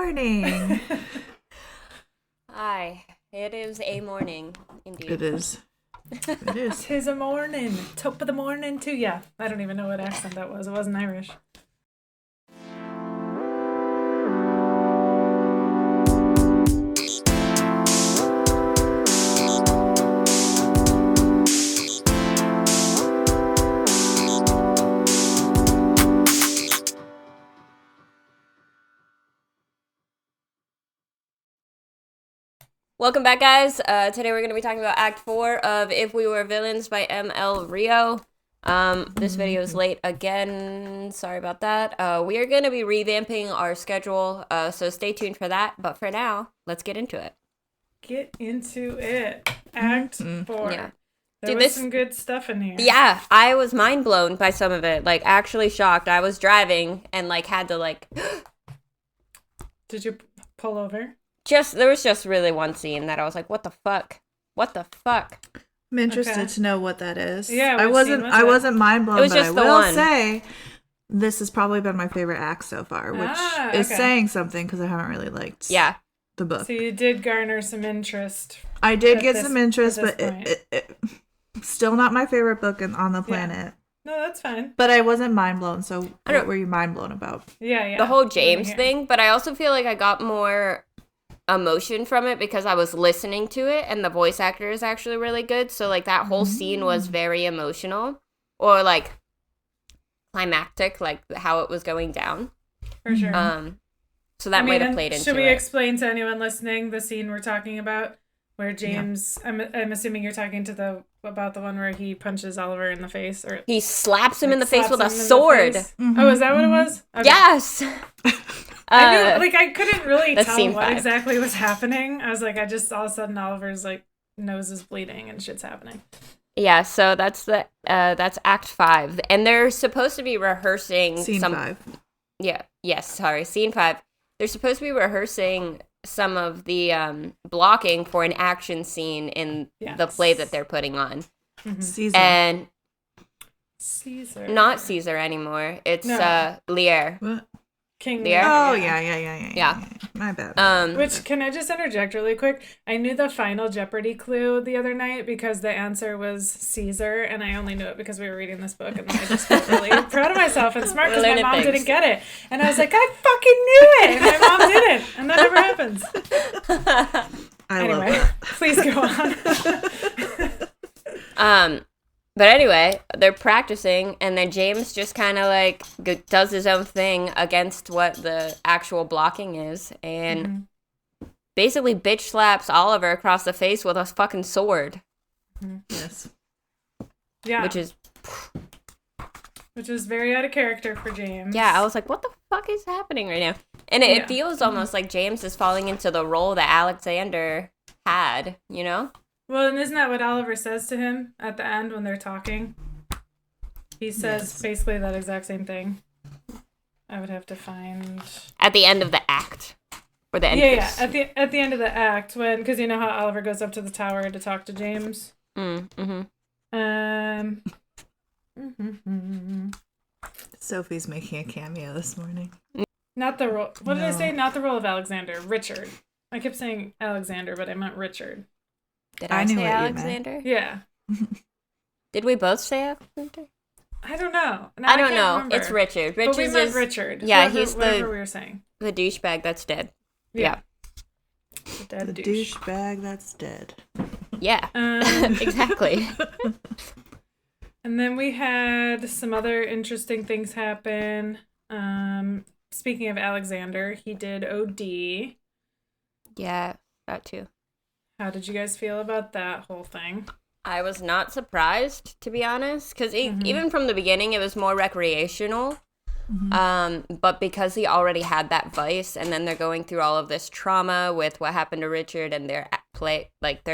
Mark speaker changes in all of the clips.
Speaker 1: morning.
Speaker 2: Hi. It is a morning, indeed.
Speaker 1: It is. It is.
Speaker 3: 'Tis a morning. Top of the morning to ya. I don't even know what accent that was. It wasn't Irish.
Speaker 2: Welcome back, guys. Today we're going to be talking about Act 4 of If We Were Villains by M.L. Rio. This video is late again. Sorry about that. We are going to be revamping our schedule, so stay tuned for that. But for now, let's get into it.
Speaker 3: Get into it. Act 4.
Speaker 2: Yeah.
Speaker 3: There was some good stuff in here.
Speaker 2: Yeah, I was mind blown by some of it. Like, actually shocked. I was driving and, had to,
Speaker 3: Did you pull over?
Speaker 2: There was just really one scene that I was like, what the fuck? What the fuck?
Speaker 1: I'm interested to know what that is.
Speaker 3: Yeah,
Speaker 1: I wasn't mind blown,
Speaker 2: It was
Speaker 1: but
Speaker 2: just
Speaker 1: I
Speaker 2: the
Speaker 1: will
Speaker 2: one.
Speaker 1: say this has probably been my favorite act so far, which is saying something because I haven't really liked the book.
Speaker 3: So you did garner some interest.
Speaker 1: I did get some interest, but it still not my favorite book on the planet.
Speaker 3: No, that's fine.
Speaker 1: But I wasn't mind blown, so what were you mind blown about?
Speaker 3: Yeah.
Speaker 2: The whole James thing, but I also feel like I got more emotion from it because I was listening to it, and the voice actor is actually really good, so that whole scene was very emotional, or climactic, how it was going down.
Speaker 3: For sure.
Speaker 2: So that might have played into it.
Speaker 3: Should we explain to anyone listening the scene we're talking about, where James, I'm assuming you're talking to about the one where he punches Oliver in the face, or
Speaker 2: he slaps him in the face with a sword.
Speaker 3: Oh, is that what it was? Okay.
Speaker 2: Yes.
Speaker 3: I knew, I couldn't really tell what
Speaker 2: 5.
Speaker 3: exactly was happening. I was like, I just all of a sudden Oliver's nose is bleeding and shit's happening.
Speaker 2: Yeah, so that's Act 5, and they're supposed to be rehearsing
Speaker 1: Scene 5.
Speaker 2: Yeah, yes, sorry, Scene 5. They're supposed to be rehearsing some of the blocking for an action scene in the play that they're putting on.
Speaker 1: Caesar.
Speaker 2: And
Speaker 3: Caesar.
Speaker 2: Not Caesar anymore. It's Lear.
Speaker 1: What?
Speaker 3: King
Speaker 2: Lear.
Speaker 1: Oh, yeah. My bad.
Speaker 3: Which, can I just interject really quick? I knew the final Jeopardy clue the other night because the answer was Caesar, and I only knew it because we were reading this book, and I just felt really proud of myself and smart because my mom didn't get it. And I was like, I fucking knew it! And my mom didn't, and that never happens.
Speaker 1: Anyway, love
Speaker 3: please go
Speaker 2: on. But anyway, they're practicing, and then James just kind of does his own thing against what the actual blocking is, and basically bitch slaps Oliver across the face with a fucking sword.
Speaker 1: Yes.
Speaker 3: Yeah.
Speaker 2: Which
Speaker 3: is very out of character for James.
Speaker 2: Yeah, I was like, what the fuck is happening right now? And it feels almost like James is falling into the role that Alexander had, you know?
Speaker 3: Well, and isn't that what Oliver says to him at the end when they're talking? He says basically that exact same thing. I would have to find...
Speaker 2: At the end of the act. Or the end.
Speaker 3: Yeah. At the end of the act, because you know how Oliver goes up to the tower to talk to James?
Speaker 1: Sophie's making a cameo this morning.
Speaker 3: Not the role... What did I say? Not the role of Alexander. Richard. I kept saying Alexander, but I meant Richard.
Speaker 2: Did I say Alexander?
Speaker 3: Yeah.
Speaker 2: Did we both say Alexander?
Speaker 3: I don't know.
Speaker 2: I don't know.
Speaker 3: Remember.
Speaker 2: It's Richard.
Speaker 3: But we meant Richard.
Speaker 2: Yeah,
Speaker 3: he's whatever we were saying.
Speaker 2: The douchebag that's dead. Yeah.
Speaker 1: The douchebag that's dead.
Speaker 2: Yeah. Exactly.
Speaker 3: And then we had some other interesting things happen. Speaking of Alexander, he did OD.
Speaker 2: Yeah, that too.
Speaker 3: How did you guys feel about that whole thing?
Speaker 2: I was not surprised, to be honest, because even from the beginning, it was more recreational. But because he already had that vice, and then they're going through all of this trauma with what happened to Richard and their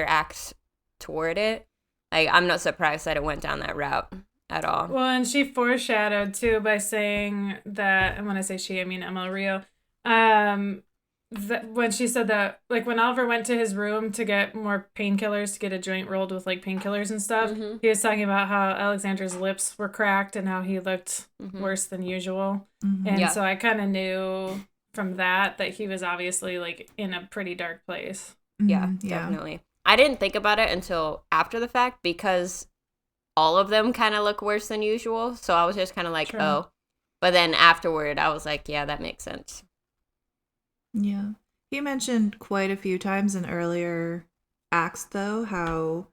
Speaker 2: acts toward it, I'm not surprised that it went down that route at all.
Speaker 3: Well, and she foreshadowed too by saying that, and when I say she, I mean ML Rio. When she said that, when Oliver went to his room to get more painkillers, to get a joint rolled with painkillers and stuff, he was talking about how Alexander's lips were cracked and how he looked worse than usual. And so I kind of knew from that he was obviously like in a pretty dark place.
Speaker 2: Yeah, definitely. I didn't think about it until after the fact because all of them kind of look worse than usual. So I was just kind of like, oh. But then afterward, I was like, yeah, that makes sense.
Speaker 1: Yeah. He mentioned quite a few times in earlier acts, though, how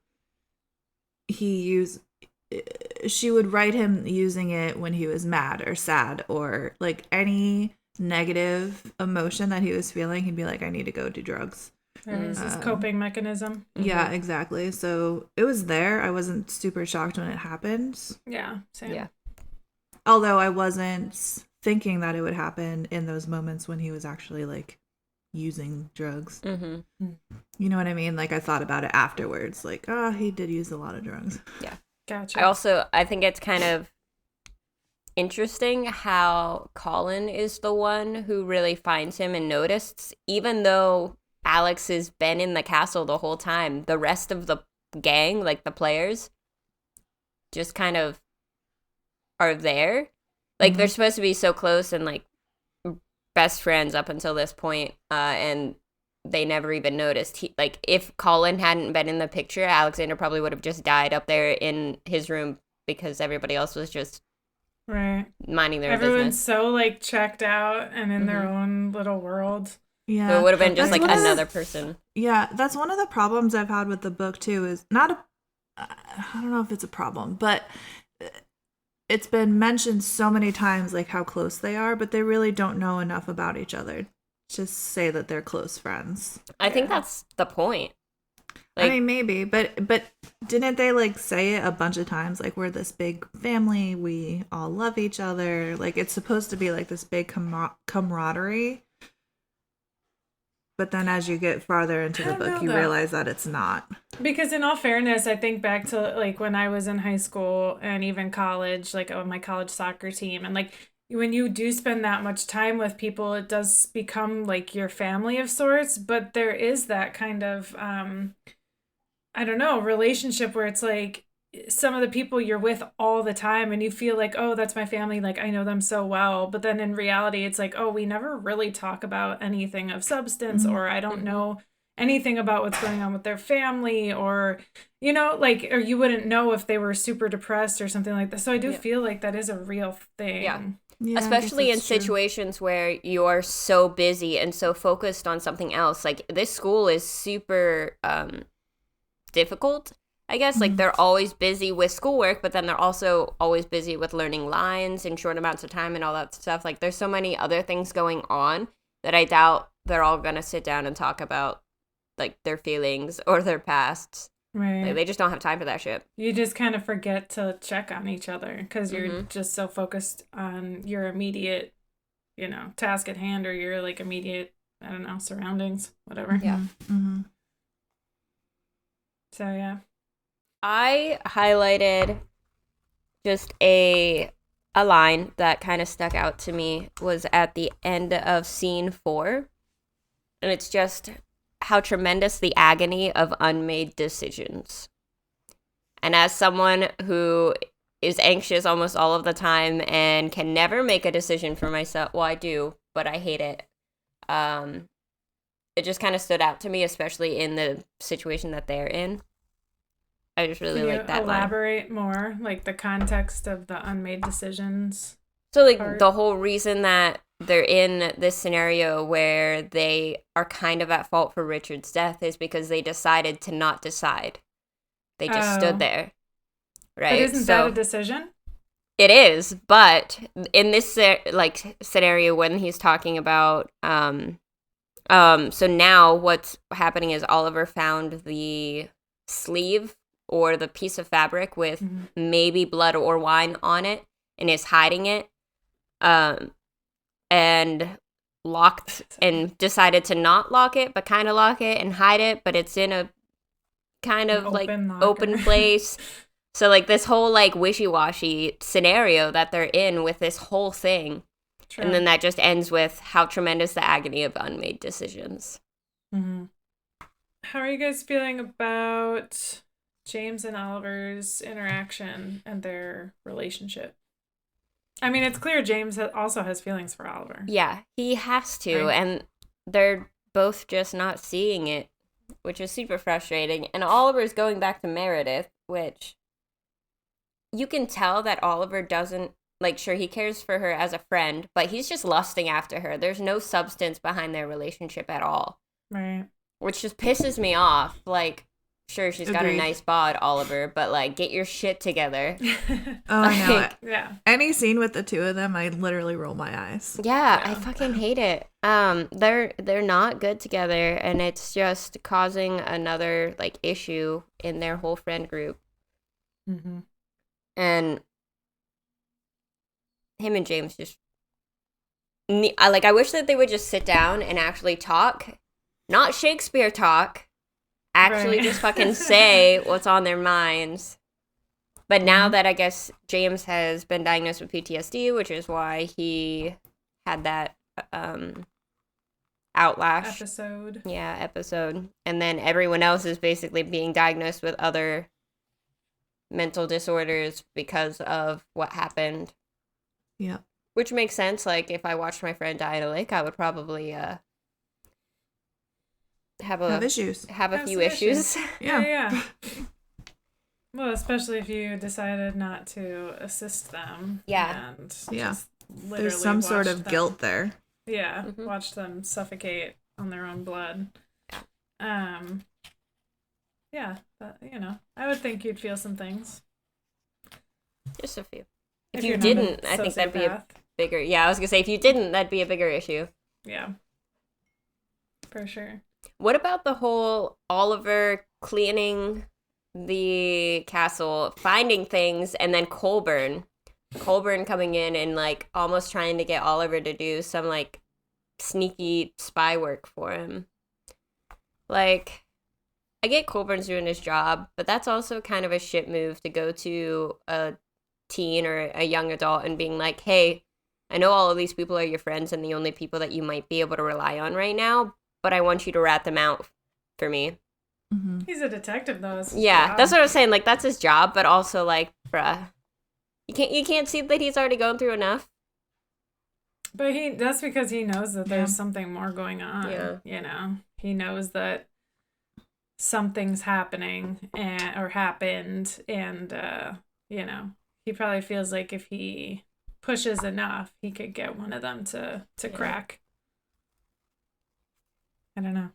Speaker 1: she would write him using it when he was mad or sad or like any negative emotion that he was feeling. He'd be like, I need to go do drugs.
Speaker 3: It was his coping mechanism.
Speaker 1: Yeah, exactly. So it was there. I wasn't super shocked when it happened.
Speaker 3: Yeah, same.
Speaker 2: Yeah.
Speaker 1: Although I wasn't thinking that it would happen in those moments when he was actually like using drugs.
Speaker 2: Mm-hmm.
Speaker 1: You know what I mean? Like I thought about it afterwards. Like, he did use a lot of drugs.
Speaker 3: Yeah. Gotcha.
Speaker 2: I think it's kind of interesting how Colin is the one who really finds him and noticed, even though Alex has been in the castle the whole time. The rest of the gang, like the players, just kind of are there. Like they're supposed to be so close and like best friends up until this point, and they never even noticed. Like if Colin hadn't been in the picture, Alexander probably would have just died up there in his room because everybody else was just minding their business.
Speaker 3: Everyone's so like checked out and in their own little world.
Speaker 1: Yeah,
Speaker 2: so it would have been just like another person.
Speaker 1: Yeah, that's one of the problems I've had with the book too. Is not I don't know if it's a problem, but it's been mentioned so many times like how close they are, but they really don't know enough about each other. Just say that they're close friends.
Speaker 2: I think that's the point.
Speaker 1: Like, I mean, maybe, but didn't they like say it a bunch of times? Like, we're this big family, we all love each other. Like, it's supposed to be like this big camaraderie. But then as you get farther into the book, you realize that it's not. Because
Speaker 3: in all fairness, I think back to like when I was in high school and even college, like on my college soccer team, and like when you do spend that much time with people, it does become like your family of sorts. But there is that kind of, I don't know, relationship where it's like some of the people you're with all the time and you feel like, oh, that's my family. Like I know them so well. But then in reality, it's like, oh, we never really talk about anything of substance, or I don't know anything about what's going on with their family, or, you know, like, or you wouldn't know if they were super depressed or something like that. So I do feel like that is a real thing.
Speaker 2: Yeah, especially in situations where you're so busy and so focused on something else. Like this school is super difficult, I guess. Like they're always busy with schoolwork, but then they're also always busy with learning lines in short amounts of time and all that stuff. Like there's so many other things going on that I doubt they're all gonna sit down and talk about like their feelings or their pasts.
Speaker 3: Right.
Speaker 2: Like, they just don't have time for that shit.
Speaker 3: You just kind of forget to check on each other because you're just so focused on your immediate, you know, task at hand, or your like immediate, I don't know, surroundings, whatever.
Speaker 2: Yeah.
Speaker 1: Mm-hmm.
Speaker 3: So yeah.
Speaker 2: I highlighted just a line that kind of stuck out to me was at the end of scene 4. And it's just how tremendous the agony of unmade decisions. And as someone who is anxious almost all of the time and can never make a decision for myself, well, I do, but I hate it. It just kind of stood out to me, especially in the situation that they're in. I just really like that line.
Speaker 3: Elaborate more, like the context of the unmade decisions.
Speaker 2: So, like, the whole reason that they're in this scenario where they are kind of at fault for Richard's death is because they decided to not decide. They just stood there, right?
Speaker 3: But isn't that a decision?
Speaker 2: It is, but in this scenario when he's talking about so now what's happening is Oliver found the sleeve or the piece of fabric with maybe blood or wine on it and is hiding it. And locked and decided to not lock it, but kind of lock it and hide it, but it's in a kind of like open place. So like this whole like wishy-washy scenario that they're in with this whole thing. True. And then that just ends with how tremendous the agony of unmade decisions.
Speaker 3: Mm-hmm. How are you guys feeling about James and Oliver's interaction and their relationship? I mean, it's clear James also has feelings for Oliver.
Speaker 2: Yeah, he has to,
Speaker 3: Right.
Speaker 2: and they're both just not seeing it, which is super frustrating. And Oliver's going back to Meredith, which you can tell that Oliver doesn't, like, sure, he cares for her as a friend, but he's just lusting after her. There's no substance behind their relationship at all.
Speaker 3: Right.
Speaker 2: Which just pisses me off. Like, sure, she's got a
Speaker 1: Agreed.
Speaker 2: nice bod, Oliver, but, like, get your shit together.
Speaker 1: Oh, I know.
Speaker 2: Like,
Speaker 3: Yeah.
Speaker 1: Any scene with the two of them, I literally roll my eyes.
Speaker 2: yeah,
Speaker 3: Yeah.
Speaker 2: I fucking hate it. They're not good together, and it's just causing another, like, issue in their whole friend group.
Speaker 3: Mm-hmm.
Speaker 2: And him and James just, I wish that they would just sit down and actually talk, not Shakespeare talk, actually
Speaker 3: Right.
Speaker 2: just fucking say what's on their minds. But now that I guess James has been diagnosed with PTSD, which is why he had that outlash
Speaker 3: Episode.
Speaker 2: episode, and then everyone else is basically being diagnosed with other mental disorders because of what happened.
Speaker 1: Yep.
Speaker 2: Which makes sense. Like, if I watched my friend die in a lake, I would probably have
Speaker 1: issues.
Speaker 2: have a
Speaker 3: Have
Speaker 2: few
Speaker 3: some
Speaker 2: issues.
Speaker 3: Yeah. Well, especially if you decided not to assist them.
Speaker 2: Yeah.
Speaker 3: And
Speaker 1: Yeah.
Speaker 3: just literally
Speaker 1: There's some sort
Speaker 3: watch
Speaker 1: of
Speaker 3: them-
Speaker 1: guilt there.
Speaker 3: Yeah.
Speaker 2: Mhm.
Speaker 3: Watch them suffocate on their own blood. Yeah. But, I would think you'd feel some things.
Speaker 2: Just a few.
Speaker 3: If
Speaker 2: If you
Speaker 3: you're not a
Speaker 2: didn't, I think that'd be a
Speaker 3: sociopath.
Speaker 2: bigger. Yeah, I was gonna say if you didn't, that'd be a bigger issue.
Speaker 3: Yeah. For sure.
Speaker 2: What about the whole Oliver cleaning the castle, finding things, and then Colburn coming in and like almost trying to get Oliver to do some like sneaky spy work for him. Like, I get Colburn's doing his job, but that's also kind of a shit move to go to a teen or a young adult and being like, hey, I know all of these people are your friends and the only people that you might be able to rely on right now, but I want you to rat them out for me.
Speaker 1: Mm-hmm.
Speaker 3: He's a detective, though. It's his
Speaker 2: Yeah,
Speaker 3: job.
Speaker 2: that's what I was saying. Like, that's his job, but also like, bruh, you can't see that he's already going through enough.
Speaker 3: But that's because he knows that there's
Speaker 1: Yeah.
Speaker 3: something more going on.
Speaker 2: Yeah.
Speaker 3: He knows that something's happening or happened, and he probably feels like if he pushes enough, he could get one of them to crack. I don't know.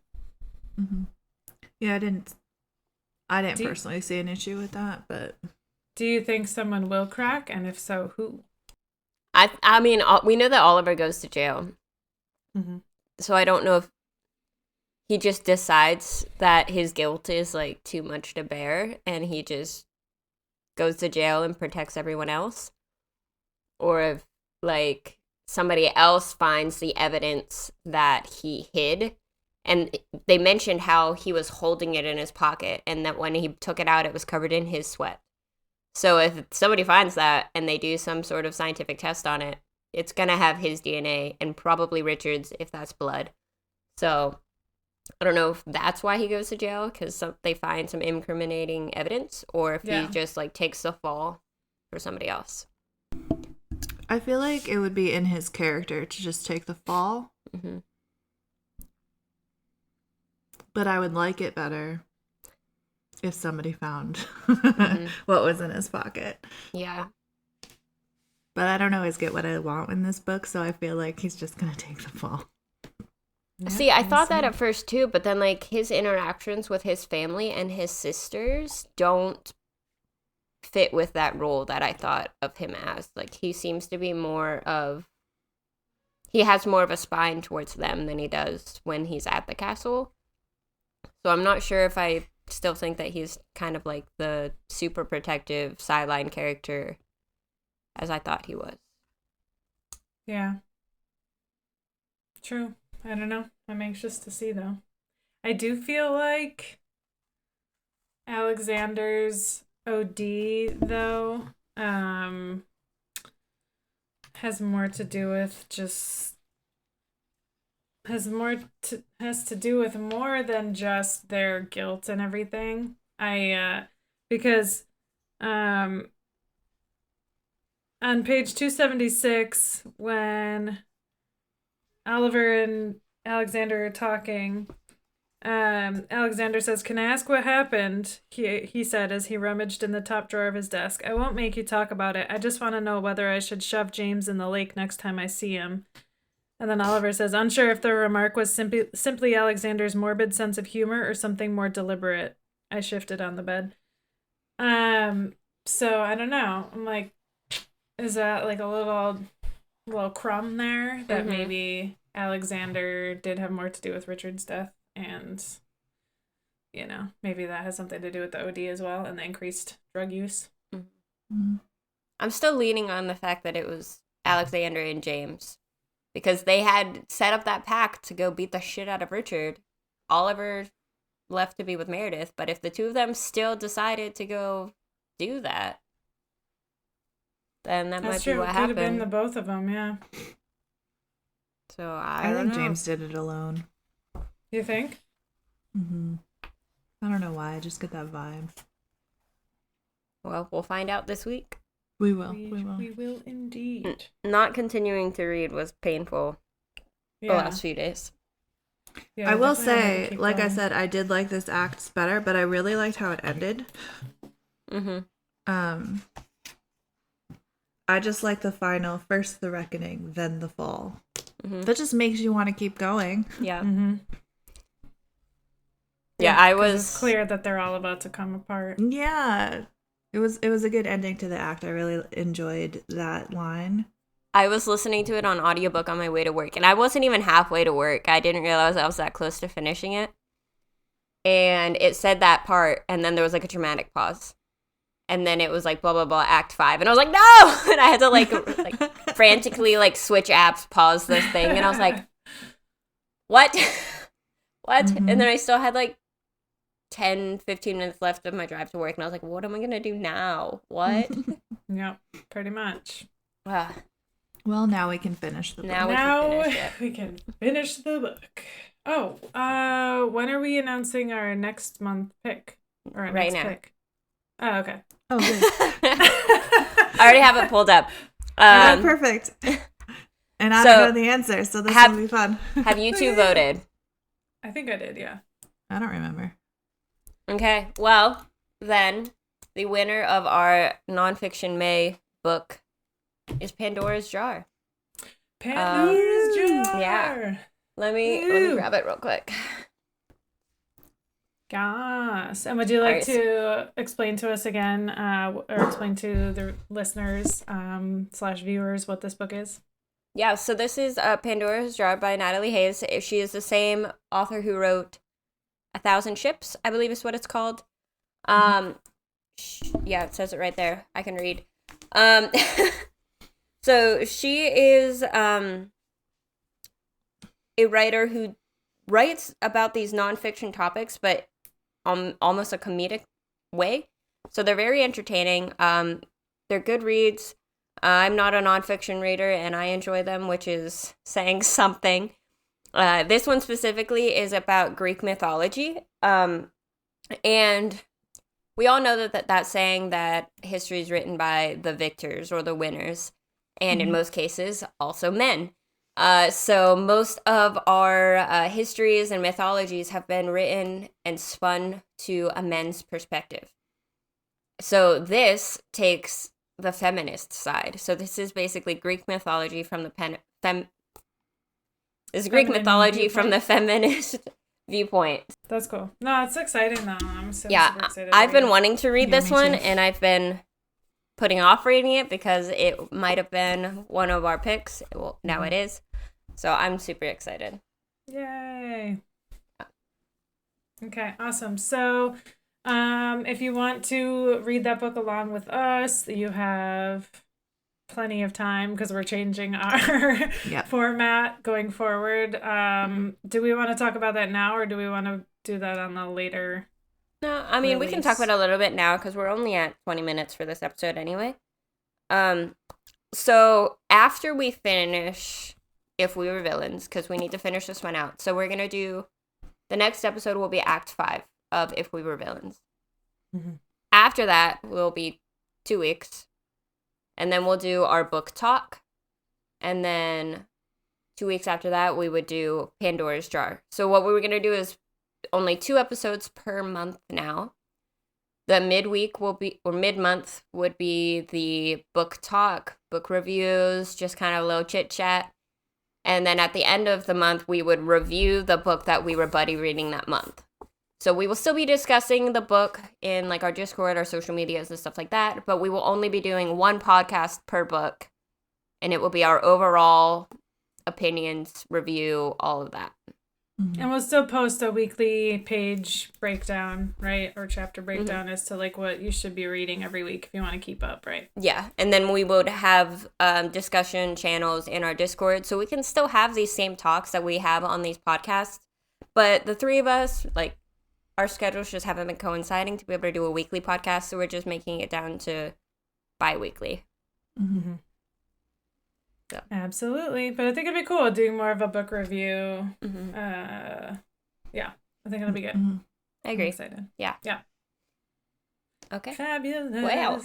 Speaker 1: Mm-hmm. Yeah, I didn't
Speaker 3: Do you-
Speaker 1: personally see an issue with that, but
Speaker 3: Do you think someone will crack, and if so, who?
Speaker 2: I mean, we know that Oliver goes to jail,
Speaker 3: Mm-hmm.
Speaker 2: so I don't know if he just decides that his guilt is like too much to bear, and he just goes to jail and protects everyone else, or if like somebody else finds the evidence that he hid. And they mentioned how he was holding it in his pocket and that when he took it out, it was covered in his sweat. So if somebody finds that and they do some sort of scientific test on it, it's going to have his DNA and probably Richard's if that's blood. So I don't know if that's why he goes to jail, because they find some incriminating evidence, or if
Speaker 3: Yeah.
Speaker 2: he just like takes the fall for somebody else.
Speaker 1: I feel like it would be in his character to just take the fall.
Speaker 2: Mm-hmm.
Speaker 1: But I would like it better if somebody found
Speaker 2: Mm-hmm.
Speaker 1: what was in his pocket.
Speaker 2: Yeah.
Speaker 1: But I don't always get what I want in this book, so I feel like he's just going to take the fall.
Speaker 3: Yeah,
Speaker 2: See, I
Speaker 3: we'll
Speaker 2: thought that
Speaker 3: see.
Speaker 2: at first too, but then like his interactions with his family and his sisters don't fit with that role that I thought of him as. Like, he seems to be he has more of a spine towards them than he does when he's at the castle. So I'm not sure if I still think that he's kind of like the super protective sideline character as I thought he was.
Speaker 3: Yeah. True. I don't know. I'm anxious to see, though. I do feel like Alexander's OD, though, has more to do with has to do with more than just their guilt and everything. Because on page 276, when Oliver and Alexander are talking, Alexander says, "Can I ask what happened?" He said as he rummaged in the top drawer of his desk. "I won't make you talk about it. I just want to know whether I should shove James in the lake next time I see him." And then Oliver says, "Unsure if the remark was simply Alexander's morbid sense of humor or something more deliberate." I shifted on the bed. So I don't know. I'm like, is that like a little crumb there that maybe Alexander did have more to do with Richard's death, and maybe that has something to do with the OD as well and the increased drug use.
Speaker 1: Mm-hmm.
Speaker 2: I'm still leaning on the fact that it was Alexander and James, because they had set up that pact to go beat the shit out of Richard. Oliver left to be with Meredith, but if the two of them still decided to go do that, then that might be what happened.
Speaker 3: Could have been the both of them, yeah.
Speaker 2: So I
Speaker 1: think
Speaker 2: know.
Speaker 1: James did it alone.
Speaker 3: You think?
Speaker 1: Mm-hmm. I don't know why. I just get that vibe.
Speaker 2: Well, we'll find out this week.
Speaker 1: We will.
Speaker 3: We will indeed.
Speaker 2: Not continuing to read was painful the last few days.
Speaker 3: Yeah,
Speaker 1: I will say, like I said, I did like this act better, but I really liked how it ended. I just like the final, first the reckoning, then the fall. That just makes you want to keep going.
Speaker 2: Yeah.
Speaker 3: Yeah,
Speaker 2: I was.
Speaker 3: It's clear that they're all about to come apart.
Speaker 1: Yeah, it was a good ending to the act. I really enjoyed that line.
Speaker 2: I was listening to it on audiobook on my way to work, and I wasn't even halfway to work. I didn't realize I was that close to finishing it. And it said that part, and then there was like a dramatic pause. And then it was like blah blah blah act 5, and I was like no, and I had to like frantically like switch apps, pause this thing, and I was like, what? And then I still had like 10-15 minutes left of my drive to work, and I was like, what am I gonna do now? What?
Speaker 3: Yep, pretty much.
Speaker 1: Well, now we can finish the book.
Speaker 3: Now we can finish the book. Oh, when are we announcing our next month pick? Or our
Speaker 2: right
Speaker 3: next
Speaker 2: now.
Speaker 3: Pick? Oh, okay.
Speaker 1: Oh, good.
Speaker 2: I already have it pulled up.
Speaker 1: Perfect. And I don't know the answer, so this will be fun.
Speaker 2: Have you two voted?
Speaker 3: I think I did, yeah.
Speaker 1: I don't remember.
Speaker 2: Okay, well, then the winner of our nonfiction May book is Pandora's Jar.
Speaker 3: Pandora's Jar!
Speaker 2: Yeah. Let me grab it real quick.
Speaker 3: Gosh. And would you like to explain to us again, or explain to the listeners / viewers what this book is?
Speaker 2: Yeah, so this is Pandora's Jar by Natalie Hayes. She is the same author who wrote 1,000 Ships, I believe is what it's called. Yeah, it says it right there. I can read. So she is a writer who writes about these nonfiction topics, but almost a comedic way. So they're very entertaining. They're good reads. I'm not a nonfiction reader, and I enjoy them, which is saying something. This one specifically is about Greek mythology. And we all know that saying that history is written by the victors or the winners, and in most cases, also men. So most of our histories and mythologies have been written and spun to a men's perspective. So this takes the feminist side. So this is basically Greek mythology from the feminist viewpoint.
Speaker 3: That's cool. No, it's exciting though. I'm super excited.
Speaker 2: I've been wanting to read this one, and I've been putting off reading it because it might have been one of our picks. Well, now it is. So I'm super excited.
Speaker 3: Yay. Okay, awesome. So if you want to read that book along with us, you have plenty of time because we're changing our format going forward. Do we want to talk about that now, or do we want to do that on the later?
Speaker 2: No, I mean, we can talk about it a little bit now because we're only at 20 minutes for this episode anyway. So after we finish If We Were Villains, because we need to finish this one out. So we're going to do, the next episode will be Act 5 of If We Were Villains. After that will be 2 weeks. And then we'll do our book talk. And then 2 weeks after that, we would do Pandora's Jar. So what we were going to do is only 2 episodes per month now. The midweek will be, or mid-month would be the book talk, book reviews, just kind of a little chit-chat. And then at the end of the month, we would review the book that we were buddy reading that month. So we will still be discussing the book in like our Discord, our social medias and stuff like that, but we will only be doing 1 podcast per book, and it will be our overall opinions, review, all of that.
Speaker 3: And we'll still post a weekly page breakdown, right? Or chapter breakdown as to like what you should be reading every week if you want to keep up, right?
Speaker 2: Yeah. And then we would have discussion channels in our Discord. So we can still have these same talks that we have on these podcasts. But the 3 of us, like, our schedules just haven't been coinciding to be able to do a weekly podcast. So we're just making it down to bi-weekly.
Speaker 3: Mm-hmm. So. Absolutely. But I think it'd be cool doing more of a book review. Yeah, I think it'll be good.
Speaker 2: I agree.
Speaker 3: I'm excited.
Speaker 2: Yeah. Okay.
Speaker 3: Fabulous.
Speaker 2: Wow.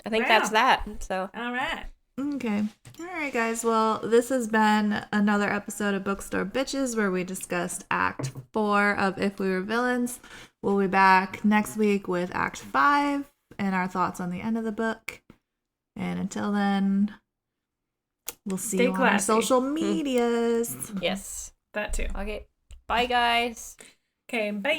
Speaker 2: I think that's that. So.
Speaker 3: All right.
Speaker 1: Okay. All right, guys. Well, this has been another episode of Bookstore Bitches where we discussed Act 4 of If We Were Villains. We'll be back next week with Act 5 and our thoughts on the end of the book. And until then, we'll see you on our social medias.
Speaker 2: Yes.
Speaker 3: That too.
Speaker 2: Okay. Bye, guys.
Speaker 3: Okay, bye.